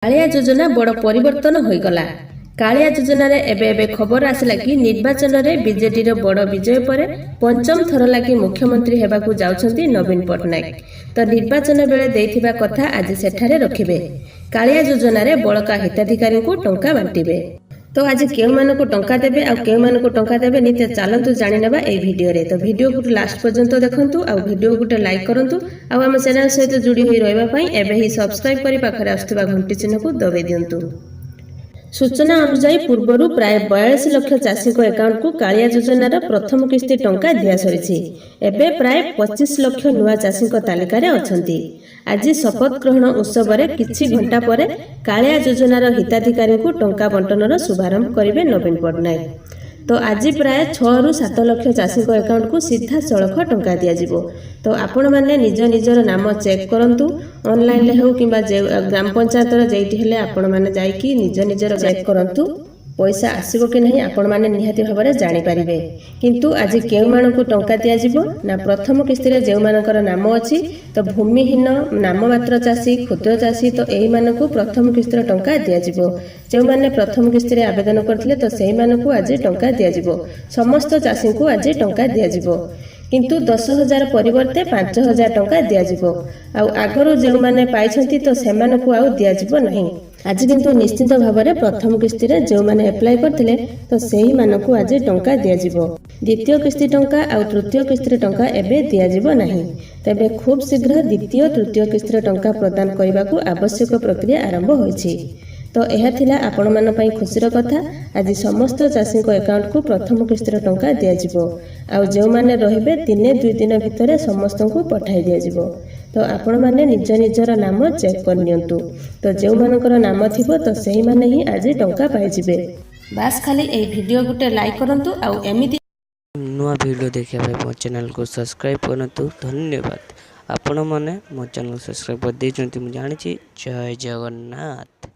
कालिया योजना बड़ परिवर्तन हो गला। कालिया योजन एबे खबर आसला कि निर्वाचन में बीजेडी बड़ विजय पर पंचम थर लगी मुख्यमंत्री होगाकू जाउछंती नवीन पट्टनायक। तो निर्वाचन बेले देइथिबा कथा आज सेठारे रखिबे। कालिया योजन बड़का हिताधिकारी को टंका बांटिबे। तो आज केउ मानको टंका देबे आ केउ मानको टंका देबे नी चलतु जानि नेबा ए वीडियो रे। तो वीडियो को लास्ट पर्यंत देखंतु आ वीडियो को लाइक करंतु आ हम चैनल सहित जुड़ी होई रहबा पई एबे ही सब्सक्राइब करी पाखरे आस्तबा घंटी चिन्ह को दबे दियंतु। सूचना अनुसार पूर्वर प्राय 42 लाख चाषी एकाउंट को कालिया योजनार प्रथम किस्ती टंका दिया सरी। एबे प्राय 25 लाख नुआ चाषी तालिकार अछंती। आज शपथ ग्रहण उत्सव किछि घंटा पर कालिया योजनार हिताधिकारी को टंका बंटनर शुभारंभ करेंगे नवीन पट्टनायक। तो आज प्राय 6 ରୁ 7 लाख चाषी एकाउंट को सीधा सड़क टंका दिज्व। तो आपण मैंने निज निजर नाम चेक करंतु ऑनलाइन हो कि ग्राम पंचायत जेठी आपण मैंने जाइए निज निजर चेक करंतु पैसा आसब कि नहीं आपण मैंने निहाती भाव में जानीपारे। किंतु आज केउ मानकु टंका दिज्व ना प्रथम किस्ती जो मानकर नाम अच्छी तो भूमिहीन नाम मात्र चाषी क्षुद्र चाषी तो यही मानकु प्रथम किस्तीर टंका दिज्व। जो मैंने प्रथम किस्ती आवेदन करते तो से मानकु आज टंका दिज्व। समस्त चाषी को आज टंका दिज्व। किंतु 10,000 परिवर्ते 5,000 टंका दिज्व। आगरू जो मैंने पाई तो से दिज्व नहीं। आज किंतु निश्चित भाव में प्रथम किस्ती जो मैंने एप्लाय करते तो से मानकु आज टंका दिज्व। द्वितीय किस्ती टंका आ तृतीय किस्ती टंका एबे दिज्व नहीं। तेबे खूब शीघ्र द्वितीय तृतीय किस्ती टंका प्रदान करने को आवश्यक प्रक्रिया आरंभ होइछि। तो यह थिला आपण मन पई खुशीर कथा। आज समस्त चाषी एकाउंट को प्रथम किस्तीर टंका दिज्व। आ जो माने रहिबे 3-2 दिन भितर समस्त को पठाई दिज्व। तो आपण माने निज निजर नाम चेक कर नियंतु। तो जो मानकर नाम थिबो तो सही माने ही आज टंका पाई जिवे। बास खाली ए वीडियो गुटे लाइक करंतु आ एमिति नुआ वीडियो देखिया भाई मो चैनल को सब्सक्राइब करंतु। धन्यवाद। आपण माने मो चैनल सब्सक्राइब कर देछंती मु जानि छी। जय जगन्नाथ।